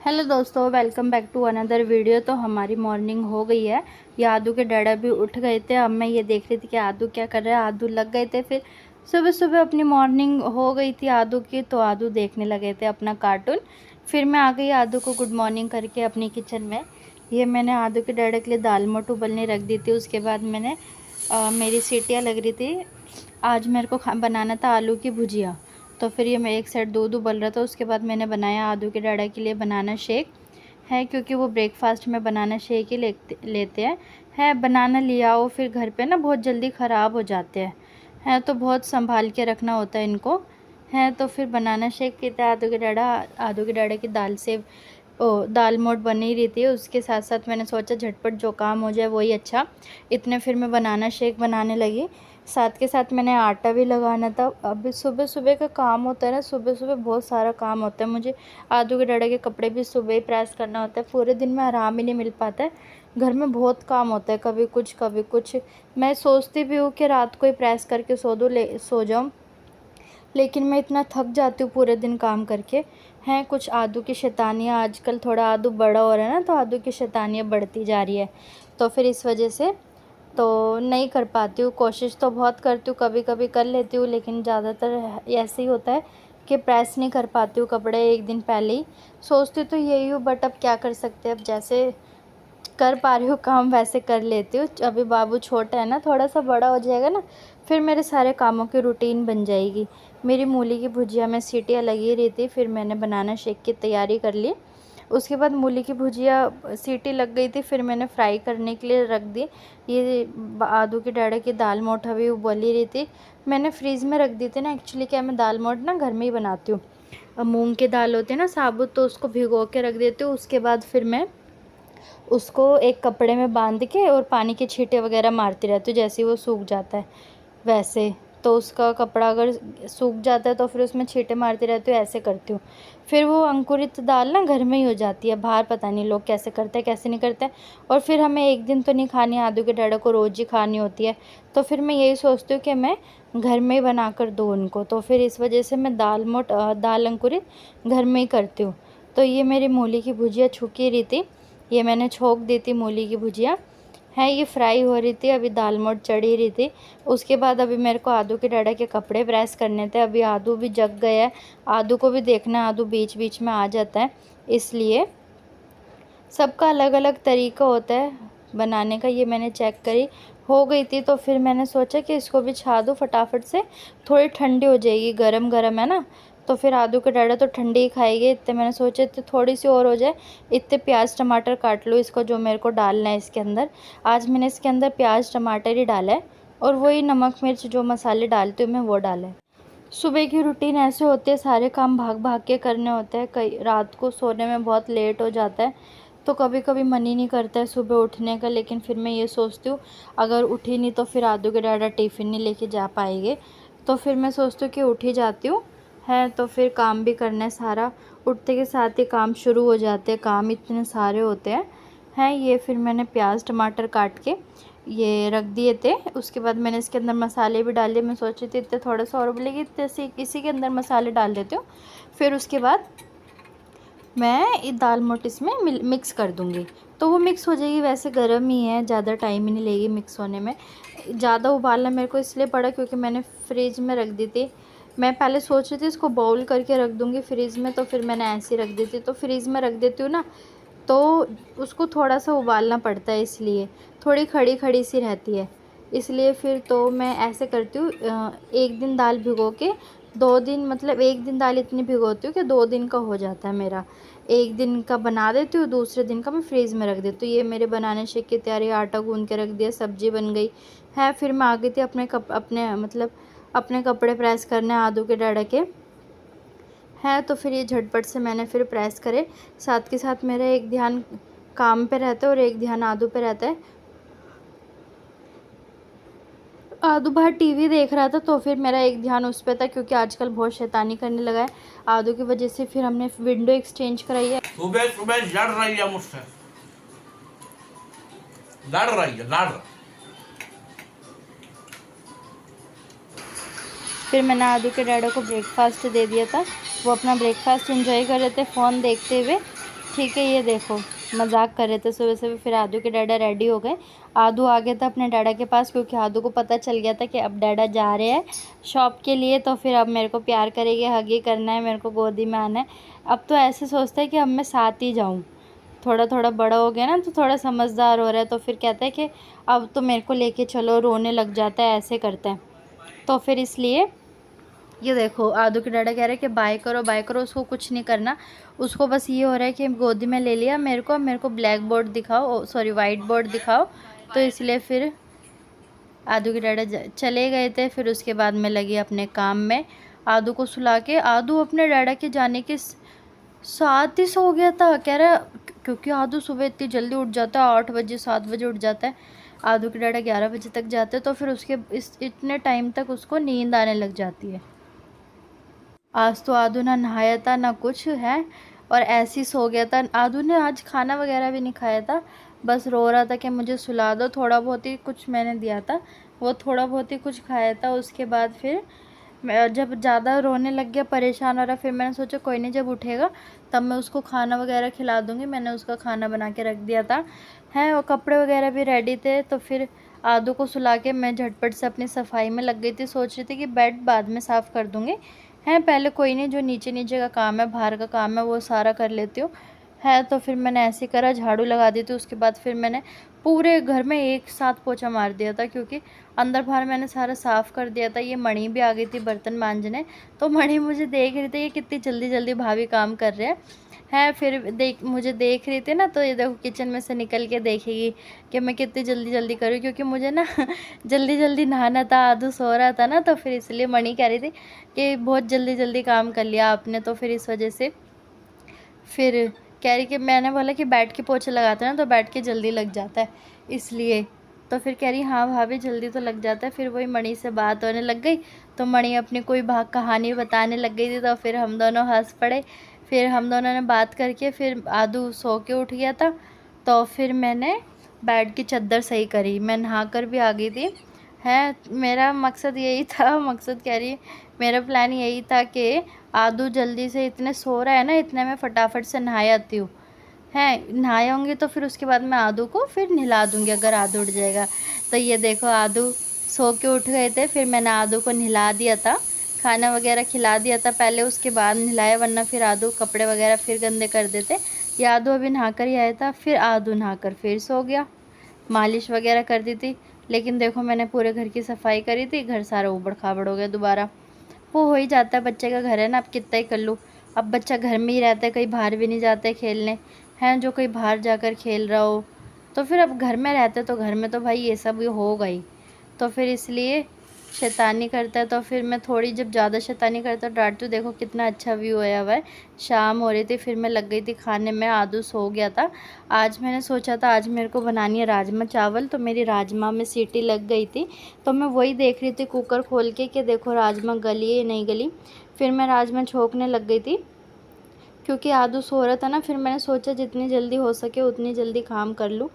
Hello दोस्तों, welcome back to another video. तो हमारी मॉर्निंग हो गई है। ये आदू के डैडा भी उठ गए थे। अब मैं ये देख रही थी कि आदू क्या कर रहा है। आदू लग गए थे। फिर सुबह सुबह अपनी मॉर्निंग हो गई थी आदू की, तो आदू देखने लगे थे अपना कार्टून। फिर मैं आ गई आदू को गुड मॉर्निंग करके अपनी किचन में। ये मैंने आदू के डैडा के लिए दाल मोठ उबलने रख दी थी। उसके बाद मैंने मेरी सीटियाँ लग रही थी। आज मेरे को बनाना था आलू की भुजिया। तो फिर ये मैं एक साइड दूध उबल रहा था। उसके बाद मैंने बनाया आदू के डैडा के लिए बनाना शेक है, क्योंकि वो ब्रेकफास्ट में बनाना शेक ही लेते हैं। है बनाना लिया हो फिर घर पे ना बहुत जल्दी ख़राब हो जाते हैं। है तो बहुत संभाल के रखना होता है इनको। है तो फिर बनाना शेक पीता है आदू के डैडा की दाल मोठ बन ही रही थी। उसके साथ साथ मैंने सोचा झटपट जो काम हो जाए वही अच्छा। इतने फिर मैं बनाना शेक बनाने लगी। साथ के साथ मैंने आटा भी लगाना था। अभी सुबह सुबह का काम होता है ना, सुबह सुबह बहुत सारा काम होता है मुझे। आदू के डैडा के कपड़े भी सुबह ही प्रेस करना होता है। पूरे दिन में आराम ही नहीं मिल पाता है। घर में बहुत काम होता है, कभी कुछ कभी कुछ। मैं सोचती भी हूँ कि रात को ही प्रेस करके सो जाऊँ, लेकिन मैं इतना थक जाती हूँ पूरे दिन काम करके। हैं कुछ आदू की शैतानियाँ, आजकल थोड़ा आदू बड़ा हो रहा है ना, तो आदू की शैतानियाँ बढ़ती जा रही है। तो फिर इस वजह से तो नहीं कर पाती हूँ। कोशिश तो बहुत करती हूँ, कभी कभी कर लेती हूँ, लेकिन ज़्यादातर ऐसे ही होता है कि प्रेस नहीं कर पाती हूँ कपड़े एक दिन पहले ही। सोचती तो यही हूँ, बट अब क्या कर सकते हैं। अब जैसे कर पा रही हूँ काम वैसे कर लेती हूँ। अभी बाबू छोटा है ना, थोड़ा सा बड़ा हो जाएगा ना, फिर मेरे सारे कामों की रूटीन बन जाएगी। मेरी मूली की भुजिया में सीटियाँ लगी रही थी। फिर मैंने बनाना शेक की तैयारी कर ली। उसके बाद मूली की भुजिया सीटी लग गई थी, फिर मैंने फ्राई करने के लिए रख दी। ये आदू के डैडा की दाल मोठ अभी उबल ही रही थी। मैंने फ्रीज़ में रख दी थी ना। एक्चुअली क्या, मैं दाल मोठ ना घर में ही बनाती हूँ। मूंग की दाल होती है ना साबुत, तो उसको भिगो के रख देती हूँ। उसके बाद फिर मैं उसको एक कपड़े में बांध के और पानी के छींटे वगैरह मारती रहती हूँ। जैसे ही वो सूख जाता है वैसे, तो उसका कपड़ा अगर सूख जाता है तो फिर उसमें छींटे मारती रहती हूँ, ऐसे करती हूँ। फिर वो अंकुरित दाल ना घर में ही हो जाती है। बाहर पता नहीं लोग कैसे करते हैं कैसे नहीं करते हैं। और फिर हमें एक दिन तो नहीं खानी, आदू के डैडा को रोज़ ही खानी होती है। तो फिर मैं यही सोचती हूँ कि मैं घर में ही बना कर दूँ उनको। तो फिर इस वजह से मैं दाल अंकुरित घर में ही करती हूँ। तो ये मेरी मूली की भुजिया छुकी रही थी, ये मैंने छोंक दी थी मूली की भुजिया। है ये फ्राई हो रही थी, अभी दाल मोठ चढ़ी रही थी। उसके बाद अभी मेरे को आदू के डैडा के कपड़े प्रेस करने थे। अभी आदू भी जग गया है, आदू को भी देखना है। आदू बीच बीच में आ जाता है, इसलिए सबका अलग अलग तरीका होता है बनाने का। ये मैंने चेक करी, हो गई थी। तो फिर मैंने सोचा कि इसको भी छा दूँ फटाफट से, थोड़ी ठंडी हो जाएगी। गरम गरम है ना, तो फिर आदू के डैडा तो ठंडी ही खाएंगे। इतने मैंने सोचे इतने थोड़ी सी और हो जाए। इतने प्याज टमाटर काट लो इसको, जो मेरे को डालना है इसके अंदर। आज मैंने इसके अंदर प्याज टमाटर ही डाला है, और वही नमक मिर्च जो मसाले डालती हूँ मैं वो डाला है। सुबह की रूटीन ऐसे होती है, सारे काम भाग भाग के करने होते हैं। कई रात को सोने में बहुत लेट हो जाता है, तो कभी कभी मन ही नहीं करता है सुबह उठने का। लेकिन फिर मैं ये सोचती हूँ, अगर उठी नहीं तो फिर आदू के डैडा टिफ़िन नहीं लेके जा पाएंगे। तो फिर मैं सोचती हूँ कि उठ ही जाती हूँ। है तो फिर काम भी करना है सारा, उठते के साथ ही काम शुरू हो जाते हैं। काम इतने सारे होते हैं। ये फिर मैंने प्याज टमाटर काट के ये रख दिए थे। उसके बाद मैंने इसके अंदर मसाले भी डाल दिए। मैं सोच रही थी इतने थोड़ा सा और उबलेगी, इतने इसी के अंदर मसाले डाल देती हूँ। फिर उसके बाद मैं ये दाल मोठ इसमें मिक्स कर दूँगी, तो वो मिक्स हो जाएगी। वैसे गर्म ही है, ज़्यादा टाइम ही नहीं लगेगी मिक्स होने में। ज़्यादा उबालना मेरे को इसलिए पड़ा क्योंकि मैंने फ्रिज में रख दी थी। मैं पहले सोच रही थी इसको बाउल करके रख दूँगी फ्रिज में, तो फिर मैंने ऐसे ही रख दी थी। तो फ्रिज में रख देती हूँ ना, तो उसको थोड़ा सा उबालना पड़ता है, इसलिए थोड़ी खड़ी खड़ी सी रहती है। इसलिए फिर तो मैं ऐसे करती हूँ, एक दिन दाल भिगो के 2 दिन, मतलब एक दिन दाल इतनी भिगोती हूँ कि 2 दिन का हो जाता है मेरा। एक दिन का बना देती हूँ, दूसरे दिन का मैं फ्रीज़ में रख देती हूँ। ये मेरे बनाने शेक की तैयारी, आटा गूँध के रख दिया, सब्ज़ी बन गई है। फिर मैं आ गई थी अपने कपड़े प्रेस करने आदू के डैडा के। है तो फिर ये झटपट से मैंने फिर प्रेस करे। साथ के साथ मेरा एक ध्यान काम पे रहता है और एक ध्यान आदू पे रहता है। आदू बाहर टीवी देख रहा था, तो फिर मेरा एक ध्यान उस पे था, क्योंकि आजकल बहुत शैतानी करने लगा है आदू की वजह से। फिर हमने विंडो एक्सचेंज कराई है। सुबह सुबह लड़ रही है मुझसे, लड़ रही है लड़। फिर मैंने आदू के डैडा को ब्रेकफास्ट दे दिया था। वो अपना ब्रेकफास्ट एंजॉय कर रहे थे फ़ोन देखते हुए। ठीक है, ये देखो मजाक कर रहे थे सुबह सुबह। फिर आदू के डैडा रेडी हो गए। आदू आ गया था अपने डैडा के पास, क्योंकि आदू को पता चल गया था कि अब डैडा जा रहे हैं शॉप के लिए, तो फिर अब मेरे को प्यार करेंगे, हगी करना है, मेरे को गोदी में आना है। अब तो ऐसे सोचता है कि अब मैं साथ ही जाऊँ। थोड़ा थोड़ा बड़ा हो गया ना, तो थोड़ा समझदार हो रहा है, तो फिर कहता है कि अब तो मेरे को लेके चलो, रोने लग जाता है, ऐसे करता है। तो फिर इसलिए ये देखो आदू के डैडा कह रहे हैं कि बाय करो बाय करो। उसको कुछ नहीं करना, उसको बस ये हो रहा है कि गोदी में ले लिया मेरे को ब्लैक बोर्ड दिखाओ, सॉरी वाइट बोर्ड दिखाओ। तो इसलिए फिर आदू के डैडा चले गए थे। फिर उसके बाद मैं लगी अपने काम में। आदू को सुला के, आदू अपने डैडा के जाने के साथ ही सो गया था। कह रहा, क्योंकि आदू सुबह इतनी जल्दी उठ जाता है, 8 बजे 7 बजे उठ जाता है। आदू के डैडा 11 बजे तक जाते हैं, तो फिर उसके इतने टाइम तक उसको नींद आने लग जाती है। आज तो आदू ना नहाया था ना कुछ है, और ऐसे ही सो गया था। आदू ने आज खाना वगैरह भी नहीं खाया था, बस रो रहा था कि मुझे सुला दो। थोड़ा बहुत ही कुछ मैंने दिया था, वो थोड़ा बहुत ही कुछ खाया था। उसके बाद फिर जब ज़्यादा रोने लग गया, परेशान हो रहा, फिर मैंने सोचा कोई नहीं, जब उठेगा तब मैं उसको खाना वगैरह खिला दूँगी। मैंने उसका खाना बना के रख दिया था है, और कपड़े वगैरह भी रेडी थे। तो फिर आदू को सुला के मैं झटपट से अपनी सफाई में लग गई थी। सोच रही थी कि बेड बाद में साफ़ कर दूँगी, है पहले कोई नहीं, जो नीचे नीचे का काम है, बाहर का काम है, वो सारा कर लेती हूँ, है। तो फिर मैंने ऐसे करा, झाड़ू लगा दी थी। उसके बाद फिर मैंने पूरे घर में एक साथ पोछा मार दिया था, क्योंकि अंदर बाहर मैंने सारा साफ़ कर दिया था। ये मणि भी आ गई थी बर्तन मांजने, तो मणि मुझे देख रही थी ये कितनी जल्दी जल्दी भाभी काम कर रहे हैं। फिर मुझे देख रही थी ना, तो ये देखो किचन में से निकल के देखेगी कि मैं कितनी जल्दी जल्दी करूँ, क्योंकि मुझे ना जल्दी जल्दी नहाना था। आदू सो रहा था ना, तो फिर इसलिए मणि कह रही थी कि बहुत जल्दी जल्दी काम कर लिया आपने, तो फिर इस वजह से फिर कह रही कि मैंने बोला कि बैठ के पोछा लगाते हैं ना, तो बैठ के जल्दी लग जाता है इसलिए। तो फिर कह रही हाँ भाभी जल्दी तो लग जाता है। फिर वही मणि से बात होने लग गई, तो मणि अपनी कोई कहानी बताने लग गई थी, तो फिर हम दोनों हंस पड़े। फिर हम दोनों ने बात करके फिर आदू सो के उठ गया था, तो फिर मैंने बेड की चादर सही करी, मैं नहा कर भी आ गई थी, है। मेरा मकसद यही था, मकसद कह रही मेरा प्लान यही था कि आदू जल्दी से, इतने सो रहा है ना, इतने में फटाफट से नहा आती हूँ, है। नहाए होंगे तो फिर उसके बाद मैं आदू को फिर नहला दूँगी, अगर आदू उठ जाएगा। तो ये देखो आदू सो के उठ गए थे, फिर मैंने आदू को नहला दिया था, खाना वगैरह खिला दिया था पहले, उसके बाद नहलाया, वरना फिर आदू कपड़े वगैरह फिर गंदे कर देते। ये आदू अभी नहा कर ही आया था, फिर आदू नहा कर फिर सो गया। मालिश वगैरह कर दी थी, लेकिन देखो मैंने पूरे घर की सफाई करी थी, घर सारा ऊबड़ खाबड़ हो गया दोबारा। वो हो ही जाता है, बच्चे का घर है ना, अब कितना ही कर लूँ। अब बच्चा घर में ही रहता है, कहीं बाहर भी नहीं जाते खेलने, हैं। जो कहीं बाहर जाकर खेल रहा हो, तो फिर अब घर में रहते तो घर में तो भाई ये सब होगा ही। तो फिर इसलिए शैतानी करता है, तो फिर मैं थोड़ी जब ज़्यादा शैतानी करता हूँ डांटती हूँ। देखो कितना अच्छा व्यू आया हुआ है। शाम हो रही थी, फिर मैं लग गई थी खाने में, आदू सो गया था। आज मैंने सोचा था आज मेरे को बनानी है राजमा चावल, तो मेरी राजमा में सीटी लग गई थी, तो मैं वही देख रही थी कुकर खोल के कि देखो राजमा गली है या नहीं गली। फिर मैं राजमा छोंकने लग गई थी, क्योंकि आदू सो रहा था ना। फिर मैंने सोचा जितनी जल्दी हो सके उतनी जल्दी काम कर लूँ,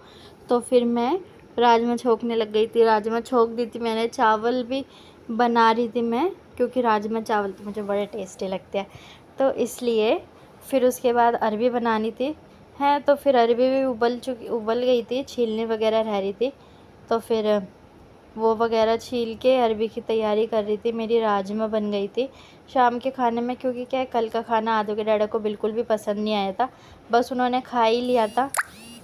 तो फिर मैं राजमा छोंकने लग गई थी। राजमा छोंक दी थी मैंने, चावल भी बना रही थी मैं, क्योंकि राजमा चावल तो मुझे बड़े टेस्टी लगते हैं, तो इसलिए। फिर उसके बाद अरबी बनानी थी, है। तो फिर अरबी भी उबल गई थी, छीलने वगैरह रह रही थी, तो फिर वो वगैरह छील के अरबी की तैयारी कर रही थी। मेरी राजमा बन गई थी शाम के खाने में, क्योंकि क्या है कल का खाना आदू के डैडा को बिल्कुल भी पसंद नहीं आया था। बस उन्होंने खा ही लिया था,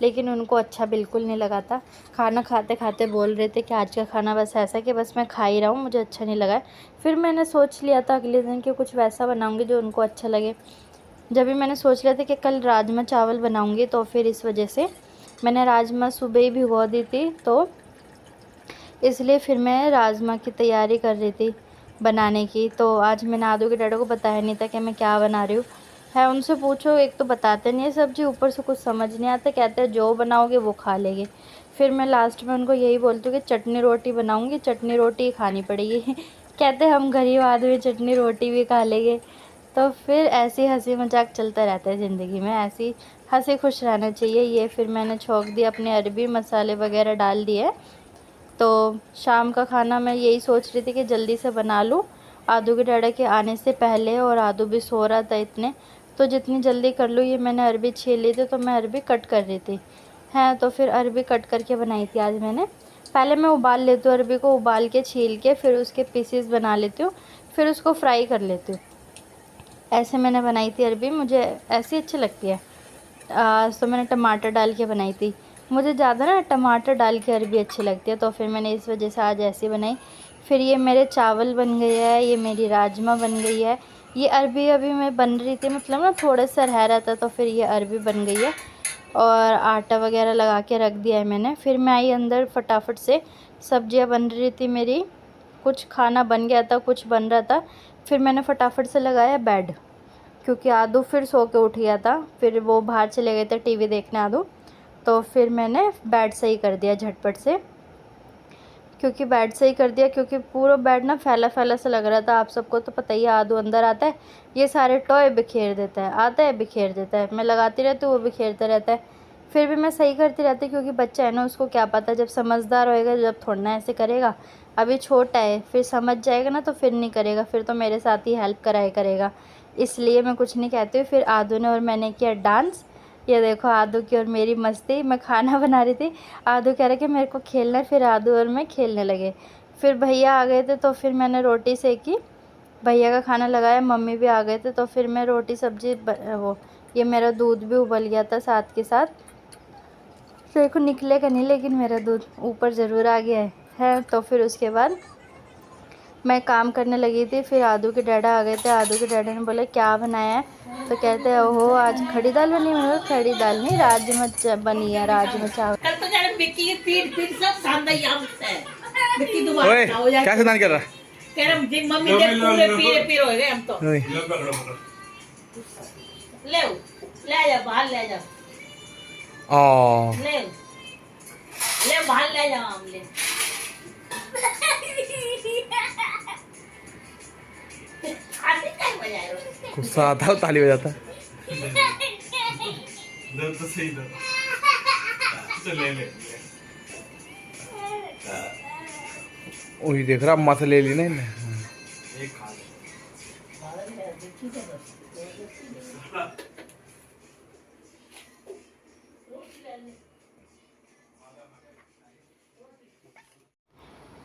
लेकिन उनको अच्छा बिल्कुल नहीं लगा था। खाना खाते खाते बोल रहे थे कि आज का खाना बस ऐसा कि बस मैं खा ही रहा हूँ, मुझे अच्छा नहीं लगा। फिर मैंने सोच लिया था अगले दिन कि कुछ वैसा बनाऊँगी जो उनको अच्छा लगे। जब भी मैंने सोच लिया था कि कल राजमा चावल बनाऊँगी, तो फिर इस वजह से मैंने राजमा सुबह ही भिगो दी थी, तो इसलिए फिर मैं राजमा की तैयारी कर रही थी बनाने की। तो आज मैंने आदू के डैडा को बताया नहीं था कि मैं क्या बना रही हूँ, है। उनसे पूछो, एक तो बताते नहीं है सब्ज़ी, ऊपर से कुछ समझ नहीं आता, कहते हैं जो बनाओगे वो खा लेंगे। फिर मैं लास्ट में उनको यही बोलती हूँ कि चटनी रोटी बनाऊँगी, चटनी रोटी ही खानी पड़ेगी कहते हम गरीब आदमी चटनी रोटी भी खा लेंगे। तो फिर ऐसी हंसी मजाक चलता रहता है ज़िंदगी में, ऐसी हंसी खुश रहना चाहिए। ये फिर मैंने छोंक दिया, अपने अरबी मसाले वगैरह डाल दिए। तो शाम का खाना मैं यही सोच रही थी कि जल्दी से बना लूँ आदू के डैडा के आने से पहले, और आदू भी सो रहा था इतने तो जितनी जल्दी कर लूँ। ये मैंने अरबी छील ली थी, तो मैं अरबी कट कर रही थी है। तो फिर अरबी कट करके बनाई थी आज मैंने। पहले मैं उबाल लेती हूँ अरबी को, उबाल के छील के फिर उसके पीसेस बना लेती हूँ, फिर उसको फ्राई कर लेती हूँ। ऐसे मैंने बनाई थी अरबी, मुझे ऐसी अच्छी लगती है। तो मैंने टमाटर डाल के बनाई थी। मुझे ज़्यादा ना टमाटर डाल के अरबी अच्छी लगती है, तो फिर मैंने इस वजह से आज ऐसी बनाई। फिर ये मेरे चावल बन गए है, ये मेरी राजमा बन गई है। ये अरबी अभी मैं बन रही थी, मतलब ना थोड़ा सा रह रहा था, तो फिर ये अरबी बन गई है और आटा वगैरह लगा के रख दिया है मैंने। फिर मैं आई अंदर, फटाफट से सब्जियां बन रही थी मेरी, कुछ खाना बन गया था, कुछ बन रहा था। फिर मैंने फटाफट से लगाया बेड, क्योंकि आदू फिर सो के उठ गया था। फिर वो बाहर चले गए थे टीवी देखने आदू, तो फिर मैंने बेड सही कर दिया झटपट से। क्योंकि बेड सही कर दिया, क्योंकि पूरा बेड ना फैला फैला सा लग रहा था। आप सबको तो पता ही है, आदू अंदर आता है, ये सारे टॉय बिखेर देता है, आता है बिखेर देता है। मैं लगाती रहती हूँ, वो बिखेरता रहता है। फिर भी मैं सही करती रहती, क्योंकि बच्चा है ना, उसको क्या पता, जब समझदार होएगा जब थोड़ा ना ऐसे करेगा। अभी छोटा है, फिर समझ जाएगा ना तो फिर नहीं करेगा, फिर तो मेरे साथ ही हेल्प कराया करेगा। इसलिए मैं कुछ नहीं कहती हूँ। फिर आदू ने और मैंने किया डांस। ये देखो आदू की और मेरी मस्ती। मैं खाना बना रही थी, आदू कह रहा कि मेरे को खेलना है, फिर आदू और मैं खेलने लगे। फिर भैया आ गए थे, तो फिर मैंने रोटी सेकी, भैया का खाना लगाया, मम्मी भी आ गए थे, तो फिर मैं रोटी सब्जी वो ये मेरा दूध भी उबल गया था साथ के साथ। देखो निकलेगा नहीं, लेकिन मेरा दूध ऊपर ज़रूर आ गया है। तो फिर उसके बाद मैं काम करने लगी थी। फिर आदू के डैडा आ गए थे। आदू के डैडा ने बोला क्या बनाया है, तो कहते हैं ओहो आज खड़ी दाल बनी। मैंने कहा खड़ी दाल नहीं, राजमा बनी है, राजमा चावल। कल तो जाने विक्की की पीठ सब सांदा यहाँ मुझसे विक्की दोबारा ओए हो जाए। क्या शैतान कर रहा कह रहा जी मम्मी के पूरे पीरे पीर हो गए हम तो। ओए ले जा बाहर ले जा, आ ले बाहर ले जा हम ले। आते क्या बजाए हो? गुस्सा आता है ताली बजाता है। तो सही दो तो ले ले वही देख रहा अम्मा से ले ली ना इन्हें। एक खा ले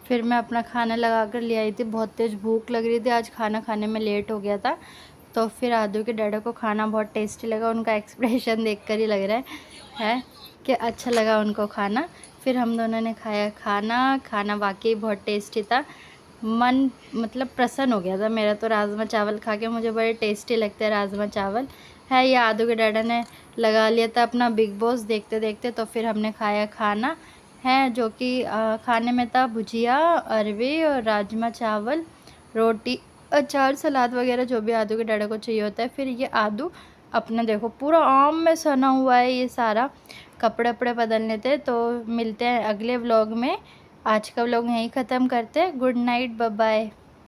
फिर मैं अपना खाना लगा कर ले आई थी। बहुत तेज़ भूख लग रही थी, आज खाना खाने में लेट हो गया था। तो फिर आदू के डैडा को खाना बहुत टेस्टी लगा, उनका एक्सप्रेशन देखकर ही लग रहा है कि अच्छा लगा उनको खाना। फिर हम दोनों ने खाया खाना वाकई बहुत टेस्टी था। मन मतलब प्रसन्न हो गया था मेरा तो राजमा चावल खा के। मुझे बड़े टेस्टी लगते हैं राजमा चावल है। ये आदू के डैडा ने लगा लिया था अपना बिग बॉस देखते देखते। तो फिर हमने खाया खाना है, जो कि खाने में था भुजिया, अरबी और राजमा चावल, रोटी, अचार, सलाद वगैरह जो भी आदू के डैडा को चाहिए होता है। फिर ये आदू अपना देखो पूरा आम में सना हुआ है, ये सारा कपड़े वपड़े बदलने थे। तो मिलते हैं अगले व्लॉग में। आज का व्लॉग यहीं ख़त्म करते हैं। Good night, bye bye.